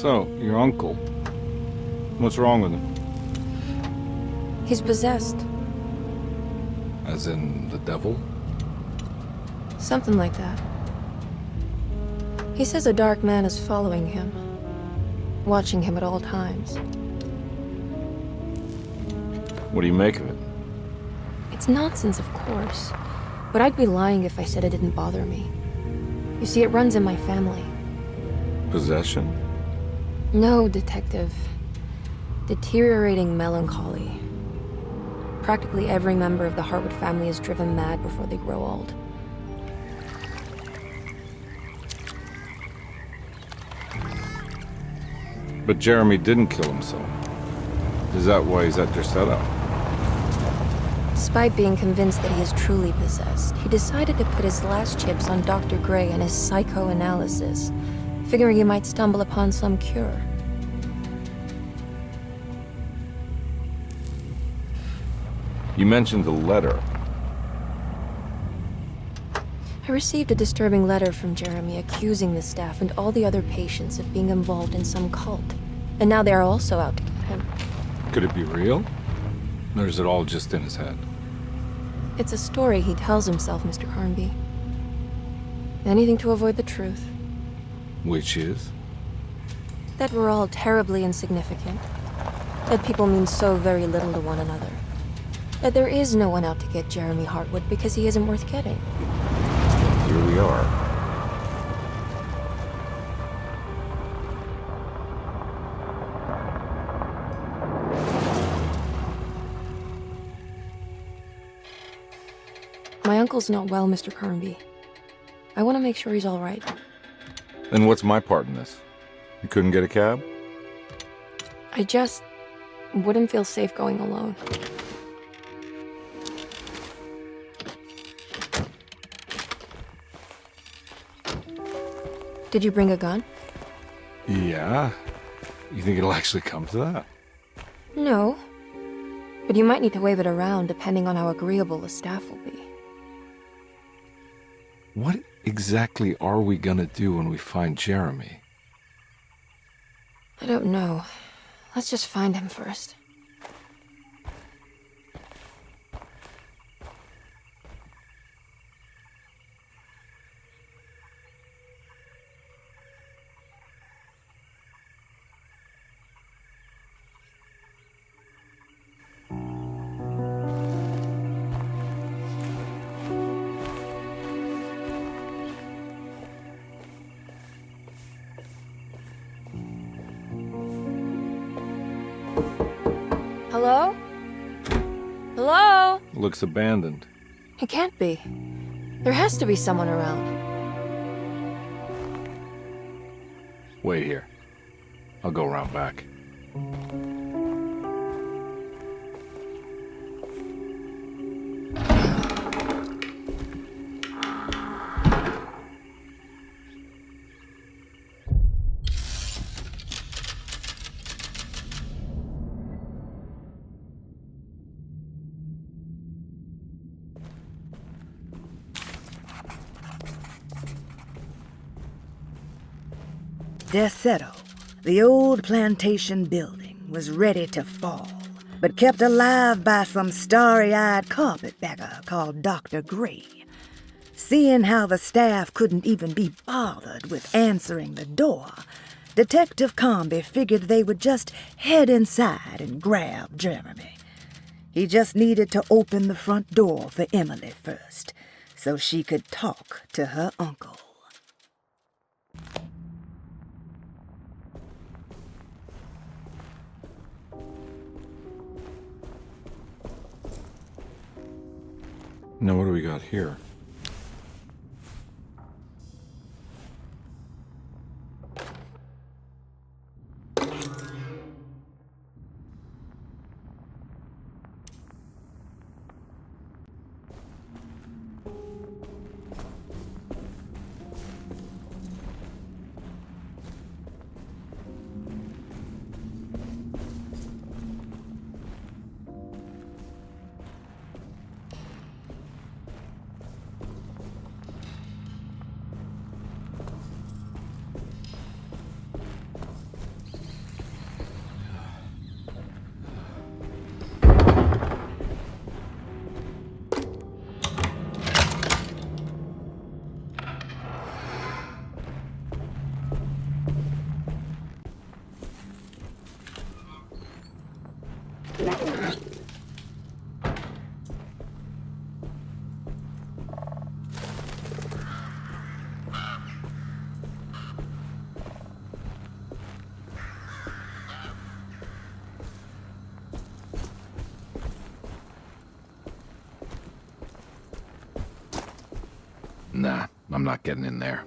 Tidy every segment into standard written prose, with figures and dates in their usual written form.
So, your uncle. What's wrong with him? He's possessed. As in the devil? Something like that. He says a dark man is following him, watching him at all times. What do you make of it? It's nonsense, of course, but I'd be lying if I said it didn't bother me. You see, it runs in my family. Possession? No, Detective. Deteriorating melancholy. Practically every member of the Hartwood family is driven mad before they grow old. But Jeremy didn't kill himself. Is that why he's at Derceto? Despite being convinced that he is truly possessed, he decided to put his last chips on Dr. Gray and his psychoanalysis, figuring he might stumble upon some cure. You mentioned the letter. I received a disturbing letter from Jeremy accusing the staff and all the other patients of being involved in some cult. And now they are also out to get him. Could it be real? Or is it all just in his head? It's a story he tells himself, Mr. Carnby. Anything to avoid the truth. Which is? That we're all terribly insignificant. That people mean so very little to one another. That there is no one out to get Jeremy Hartwood because he isn't worth getting. Here we are. My uncle's not well, Mr. Carnby. I want to make sure he's all right. Then what's my part in this? You couldn't get a cab? I just wouldn't feel safe going alone. Did you bring a gun? Yeah. You think it'll actually come to that? No. But you might need to wave it around depending on how agreeable the staff will be. What exactly are we gonna do when we find Jeremy? I don't know. Let's just find him first. Hello? Hello? Looks abandoned. It can't be. There has to be someone around. Wait here. I'll go around back. Derceto, the old plantation building, was ready to fall, but kept alive by some starry-eyed carpetbagger called Dr. Gray. Seeing how the staff couldn't even be bothered with answering the door, Detective Carnby figured they would just head inside and grab Jeremy. He just needed to open the front door for Emily first, so she could talk to her uncle. Now what do we got here? Nah, I'm not getting in there.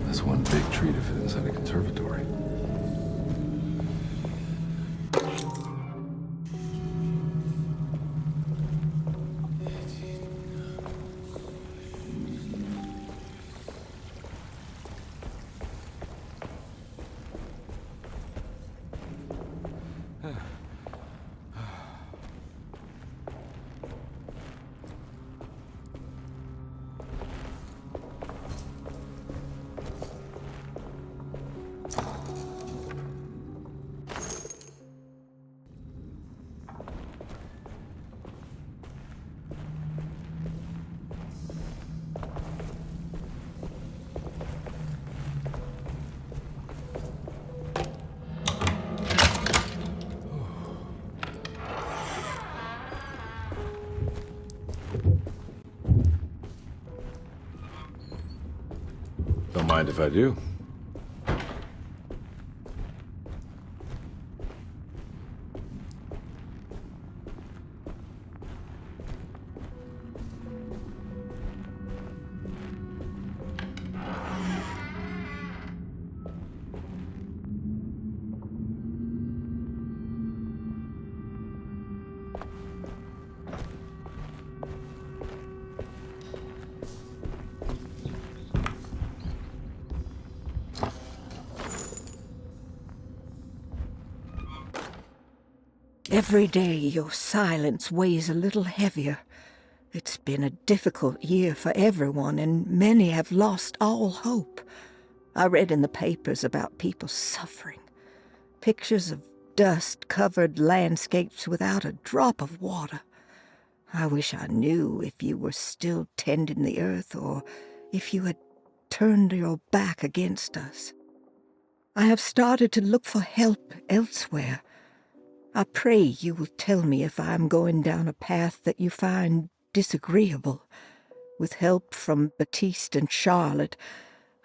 That's one big tree to fit inside a conservatory. Don't mind if I do. Every day your silence weighs a little heavier. It's been a difficult year for everyone, and many have lost all hope. I read in the papers about people suffering. Pictures of dust-covered landscapes without a drop of water. I wish I knew if you were still tending the earth or if you had turned your back against us. I have started to look for help elsewhere. I pray you will tell me if I am going down a path that you find disagreeable. With help from Baptiste and Charlotte,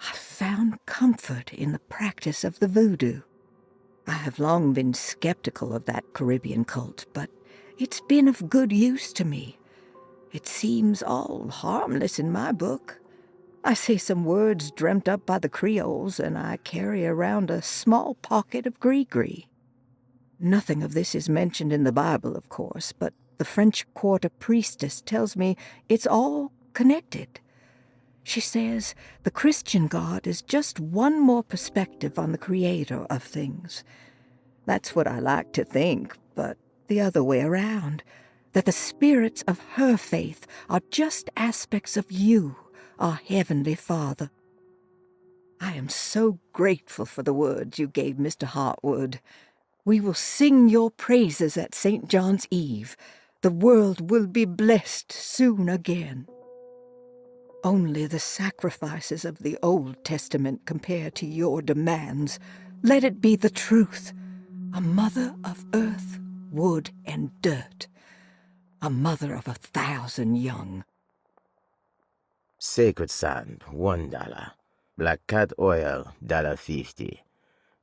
I found comfort in the practice of the voodoo. I have long been skeptical of that Caribbean cult, but it's been of good use to me. It seems all harmless in my book. I say some words dreamt up by the Creoles, and I carry around a small pocket of gris-gris. Nothing of this is mentioned in the Bible, of course, but the French Quarter priestess tells me it's all connected. She says the Christian God is just one more perspective on the creator of things. That's what I like to think, but the other way around, that the spirits of her faith are just aspects of you, our Heavenly Father. I am so grateful for the words you gave Mr. Hartwood. We will sing your praises at St. John's Eve. The world will be blessed soon again. Only the sacrifices of the Old Testament compare to your demands. Let it be the truth. A mother of earth, wood, and dirt. A mother of 1,000 young. Sacred sand, $1. Black cat oil, $1.50.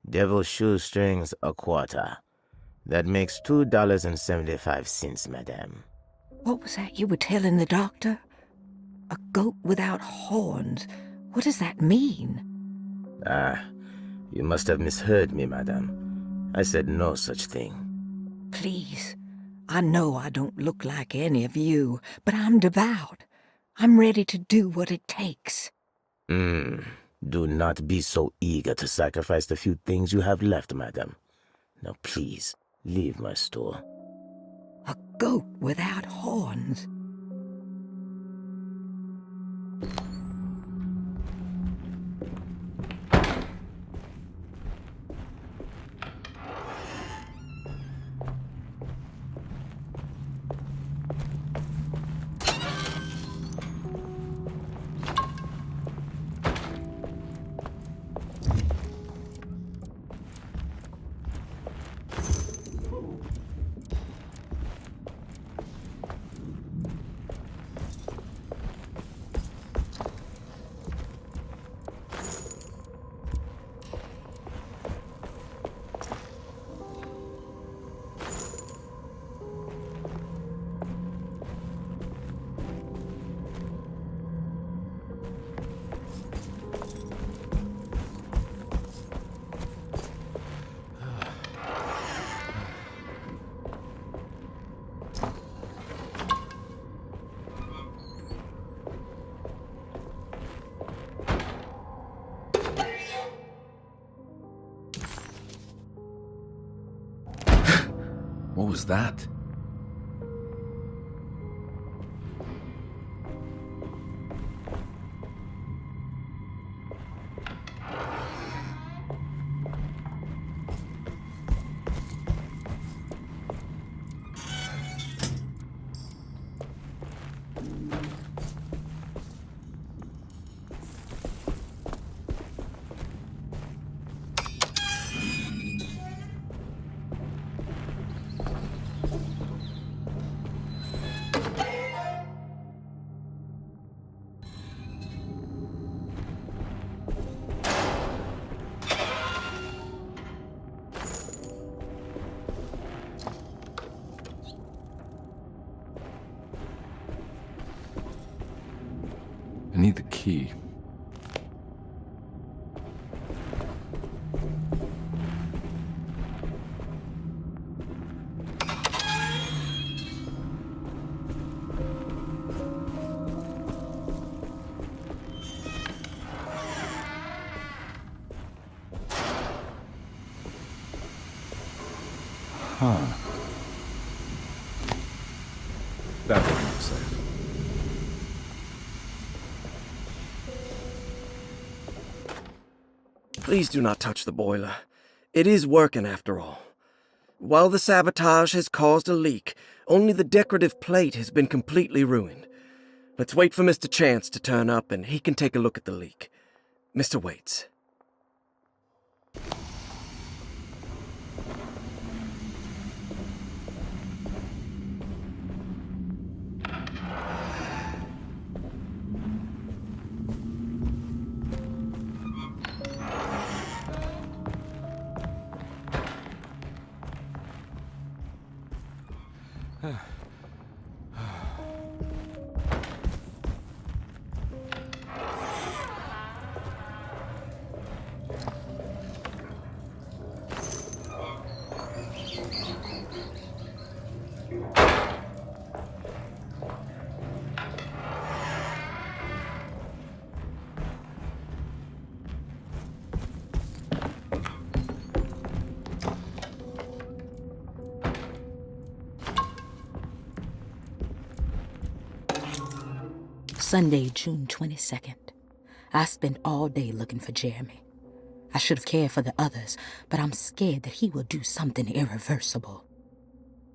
Devil shoestrings, a quarter. That makes $2.75, madame. What was that you were telling the doctor? A goat without horns. What does that mean? Ah, you must have misheard me, madame. I said no such thing. Please, I know I don't look like any of you, but I'm devout. I'm ready to do what it takes. Do not be so eager to sacrifice the few things you have left, madam. Now please, leave my store. A goat without horns. What was that? I need the key. Huh. That doesn't look safe. Please do not touch the boiler. It is working after all. While the sabotage has caused a leak, only the decorative plate has been completely ruined. Let's wait for Mr. Chance to turn up and he can take a look at the leak. Mr. Waits. Sunday, June 22nd. I spent all day looking for Jeremy. I should have cared for the others, but I'm scared that he will do something irreversible.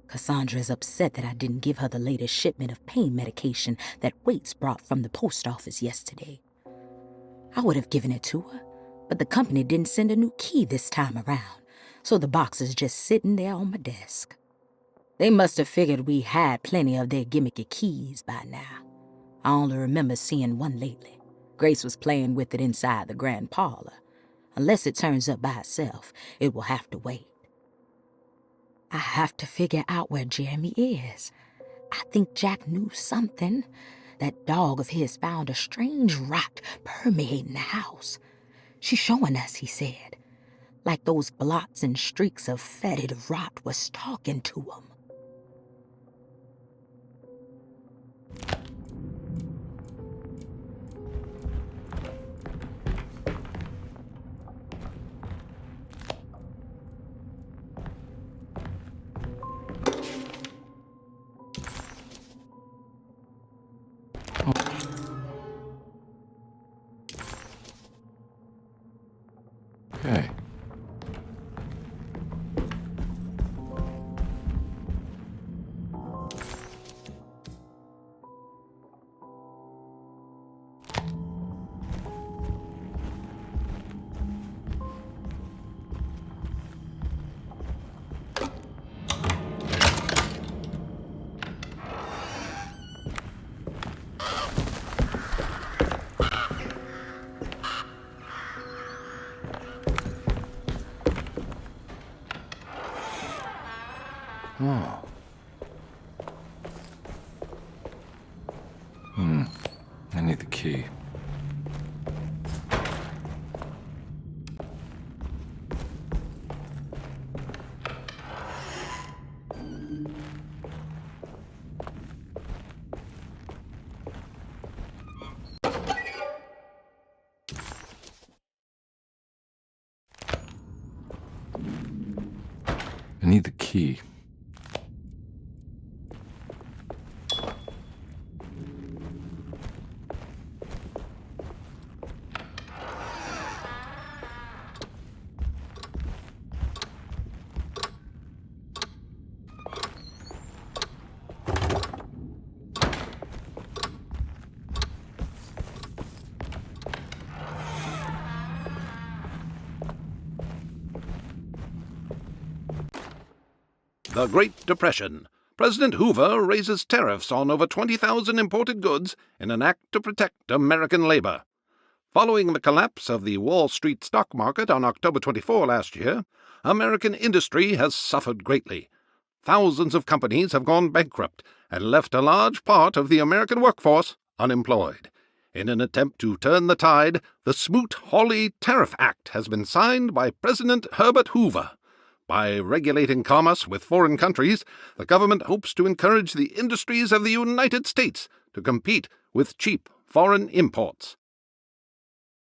Cassandra is upset that I didn't give her the latest shipment of pain medication that Waits brought from the post office yesterday. I would have given it to her, but the company didn't send a new key this time around, so the box is just sitting there on my desk. They must have figured we had plenty of their gimmicky keys by now. I only remember seeing one lately. Grace was playing with it inside the grand parlor. Unless it turns up by itself, it will have to wait. I have to figure out where Jeremy is. I think Jack knew something. That dog of his found a strange rot permeating the house. She's showing us, he said. Like those blots and streaks of fetid rot was talking to him. Okay. Oh. I need the key. I need the key. The Great Depression. President Hoover raises tariffs on over 20,000 imported goods in an act to protect American labor. Following the collapse of the Wall Street stock market on October 24 last year, American industry has suffered greatly. Thousands of companies have gone bankrupt and left a large part of the American workforce unemployed. In an attempt to turn the tide, the Smoot-Hawley Tariff Act has been signed by President Herbert Hoover. By regulating commerce with foreign countries, the government hopes to encourage the industries of the United States to compete with cheap foreign imports.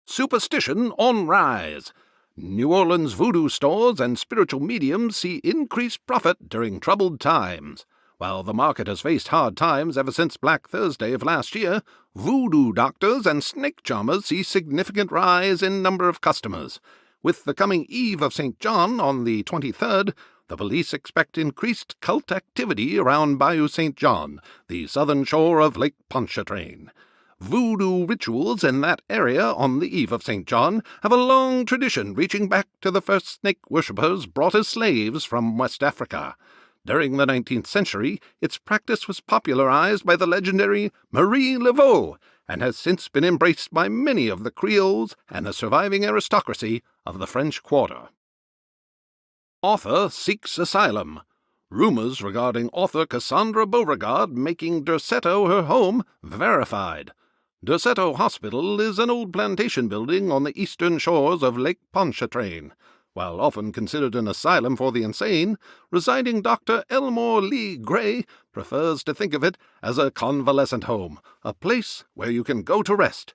Superstition on rise. New Orleans voodoo stores and spiritual mediums see increased profit during troubled times. While the market has faced hard times ever since Black Thursday of last year, voodoo doctors and snake charmers see significant rise in number of customers. With the coming Eve of St. John on the 23rd, the police expect increased cult activity around Bayou St. John, the southern shore of Lake Pontchartrain. Voodoo rituals in that area on the Eve of St. John have a long tradition reaching back to the first snake worshippers brought as slaves from West Africa. During the 19th century, its practice was popularized by the legendary Marie Laveau, and has since been embraced by many of the Creoles and the surviving aristocracy of the French Quarter. Author seeks asylum. Rumors regarding author Cassandra Beauregard making Derceto her home verified. Derceto Hospital is an old plantation building on the eastern shores of Lake Pontchartrain. While often considered an asylum for the insane, residing Dr. Elmore Lee Gray prefers to think of it as a convalescent home, a place where you can go to rest.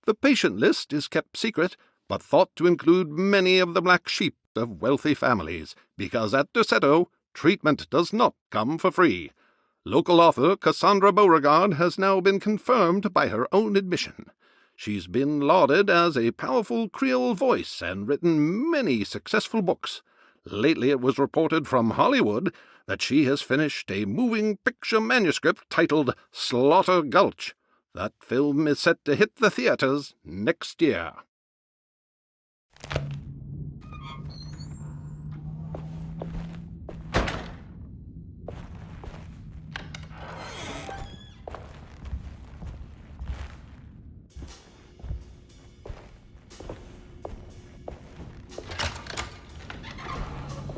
The patient list is kept secret, but thought to include many of the black sheep of wealthy families, because at Derceto, treatment does not come for free. Local author Cassandra Beauregard has now been confirmed by her own admission. She's been lauded as a powerful Creole voice and written many successful books. Lately it was reported from Hollywood that she has finished a moving picture manuscript titled Slaughter Gulch. That film is set to hit the theaters next year.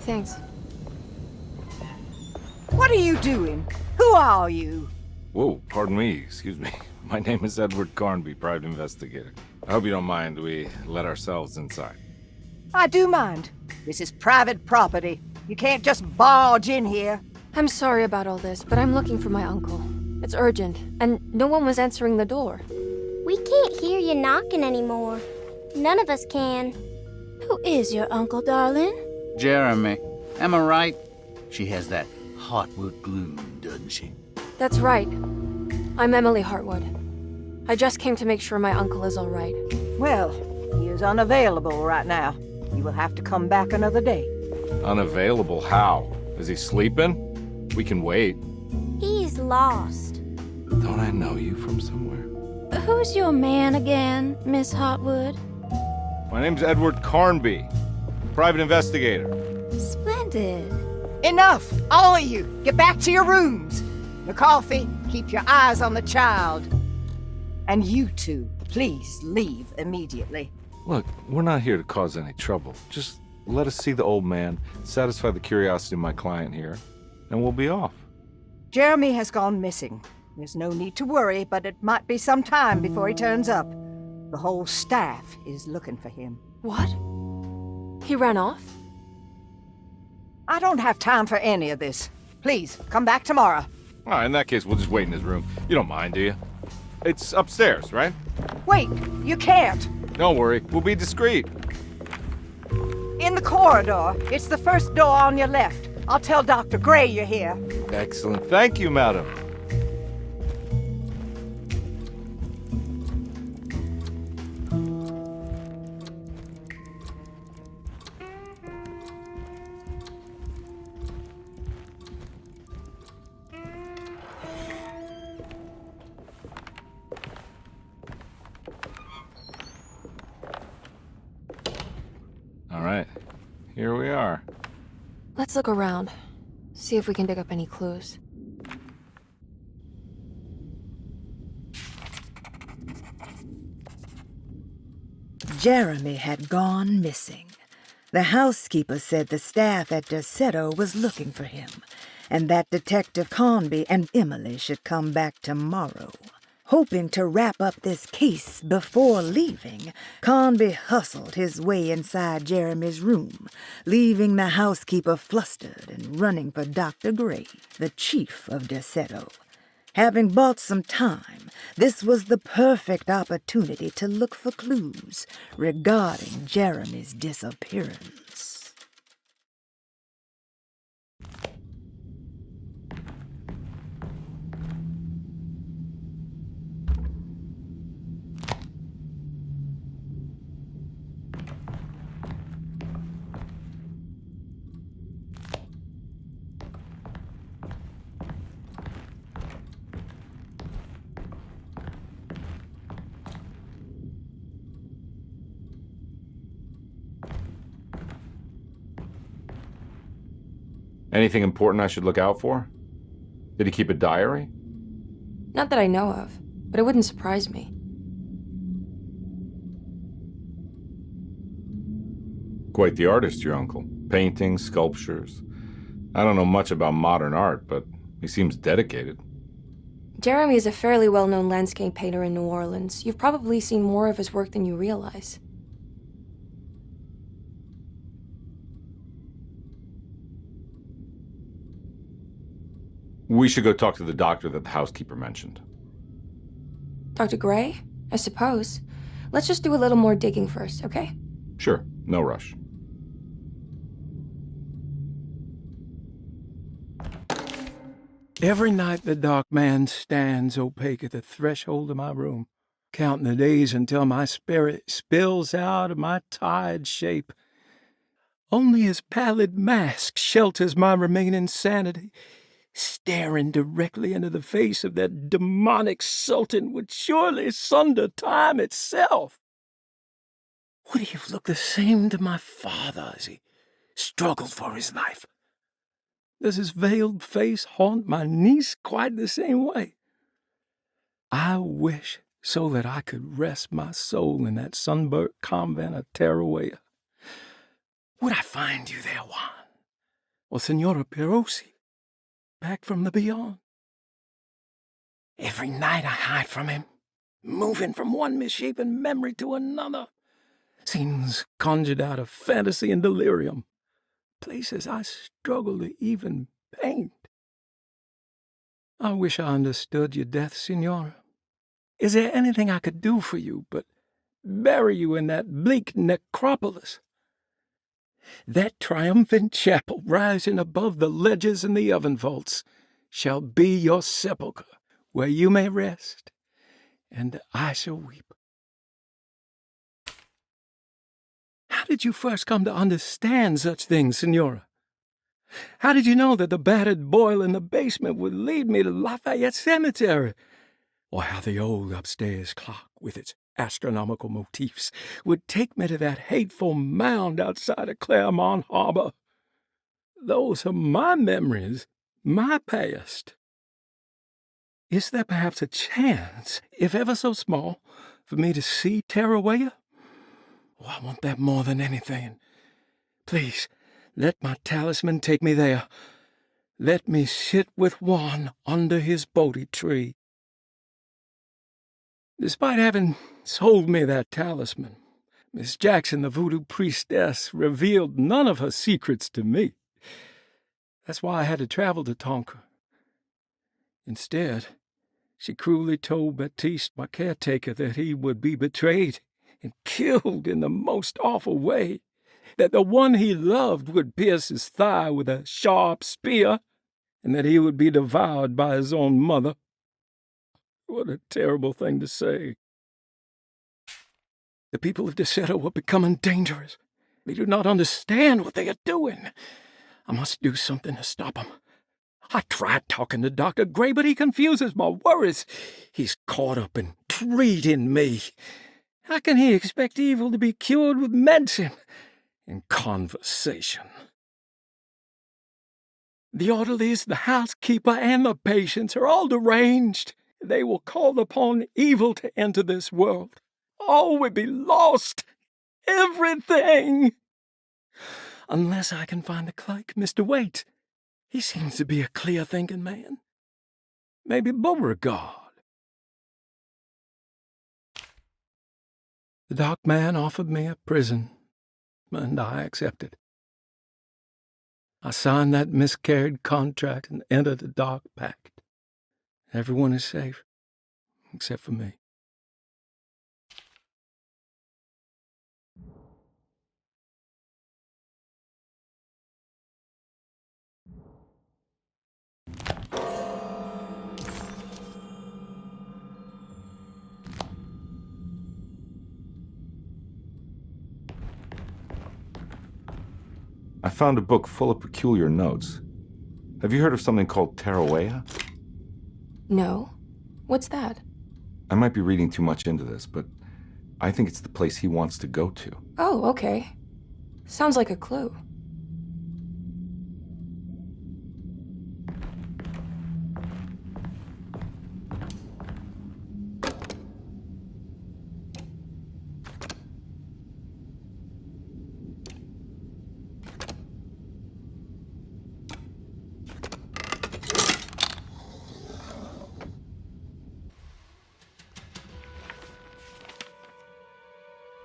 Thanks. What are you doing? Who are you? Whoa, pardon me, excuse me. My name is Edward Carnby, private investigator. I hope you don't mind we let ourselves inside. I do mind. This is private property. You can't just barge in here. I'm sorry about all this, but I'm looking for my uncle. It's urgent, and no one was answering the door. We can't hear you knocking anymore. None of us can. Who is your uncle, darling? Jeremy. Am I right? She has that Hartwood gloom, doesn't she? That's right. I'm Emily Hartwood. I just came to make sure my uncle is all right. Well, he is unavailable right now. You will have to come back another day. Unavailable? How? Is he sleeping? We can wait. He's lost. Don't I know you from somewhere? Who's your man again, Miss Hartwood? My name's Edward Carnby, private investigator. Splendid. Enough! All of you! Get back to your rooms! McCarthy, keep your eyes on the child. And you two, please leave immediately. Look, we're not here to cause any trouble. Just let us see the old man, satisfy the curiosity of my client here, and we'll be off. Jeremy has gone missing. There's no need to worry, but it might be some time before he turns up. The whole staff is looking for him. What? He ran off? I don't have time for any of this. Please, come back tomorrow. All right, in that case, we'll just wait in his room. You don't mind, do you? It's upstairs, right? Wait, you can't. Don't worry, we'll be discreet. In the corridor. It's the first door on your left. I'll tell Dr. Gray you're here. Excellent. Thank you, madam. All right, here we are. Let's look around. See if we can dig up any clues. Jeremy had gone missing. The housekeeper said the staff at Derceto was looking for him, and that Detective Carnby and Emily should come back tomorrow. Hoping to wrap up this case before leaving, Carnby hustled his way inside Jeremy's room, leaving the housekeeper flustered and running for Dr. Gray, the chief of Derceto. Having bought some time, this was the perfect opportunity to look for clues regarding Jeremy's disappearance. Anything important I should look out for? Did he keep a diary? Not that I know of, but it wouldn't surprise me. Quite the artist, your uncle. Paintings, sculptures. I don't know much about modern art, but he seems dedicated. Jeremy is a fairly well-known landscape painter in New Orleans. You've probably seen more of his work than you realize. We should go talk to the doctor that the housekeeper mentioned. Dr. Gray? I suppose. Let's just do a little more digging first, okay? Sure, no rush. Every night the dark man stands opaque at the threshold of my room, counting the days until my spirit spills out of my tired shape. Only his pallid mask shelters my remaining sanity. Staring directly into the face of that demonic sultan would surely sunder time itself. Would he have looked the same to my father as he struggled for his life? Does his veiled face haunt my niece quite the same way? I wish so that I could rest my soul in that sunburnt convent of Tarawea. Would I find you there, Juan? Or Senora Perosi? Back from the beyond. Every night I hide from him, moving from one misshapen memory to another. Scenes conjured out of fantasy and delirium. Places I struggle to even paint. I wish I understood your death, Senora. Is there anything I could do for you but bury you in that bleak necropolis? That triumphant chapel rising above the ledges and the oven vaults shall be your sepulchre, where you may rest and I shall weep. How did you first come to understand such things, Senora? How did you know that the battered boil in the basement would lead me to Lafayette Cemetery? Or how the old upstairs clock, with its astronomical motifs, would take me to that hateful mound outside of Claremont Harbor? Those are my memories, my past. Is there perhaps a chance, if ever so small, for me to see Tarawaya? Oh, I want that more than anything. Please, let my talisman take me there. Let me sit with Juan under his Bodhi tree. Despite having sold me that talisman, Miss Jackson, the voodoo priestess, revealed none of her secrets to me. That's why I had to travel to Tonka. Instead, she cruelly told Baptiste, my caretaker, that he would be betrayed and killed in the most awful way, that the one he loved would pierce his thigh with a sharp spear, and that he would be devoured by his own mother. What a terrible thing to say. The people of Derceto are becoming dangerous. They do not understand what they are doing. I must do something to stop them. I tried talking to Dr. Gray, but he confuses my worries. He's caught up in treating me. How can he expect evil to be cured with medicine and conversation? The orderlies, the housekeeper, and the patients are all deranged. They will call upon evil to enter this world. All will be lost. Everything. Unless I can find the clerk, Mr. Waite. He seems to be a clear-thinking man. Maybe Beauregard. The dark man offered me a prison, and I accepted. I signed that miscarried contract and entered the dark pact. Everyone is safe, except for me. I found a book full of peculiar notes. Have you heard of something called Tarawaya? No. What's that? I might be reading too much into this, but I think it's the place he wants to go to. Oh, okay. Sounds like a clue.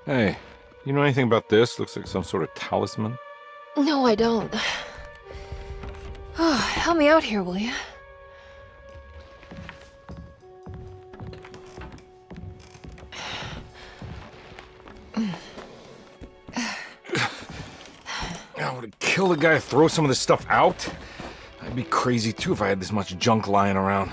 Hey, you know anything about this? Looks like some sort of talisman. No, I don't. Oh, help me out here, will you? I would have killed a guy to throw some of this stuff out. I'd be crazy too if I had this much junk lying around.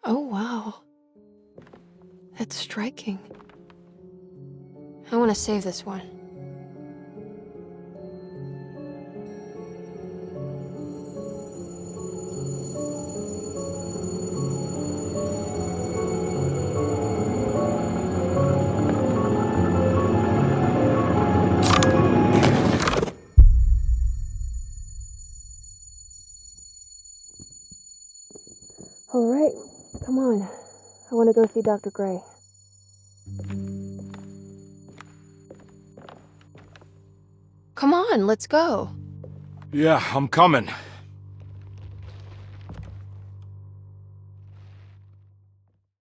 Oh, wow. That's striking. I want to save this one. All right, come on. I want to go see Dr. Gray. Come on, let's go. Yeah, I'm coming.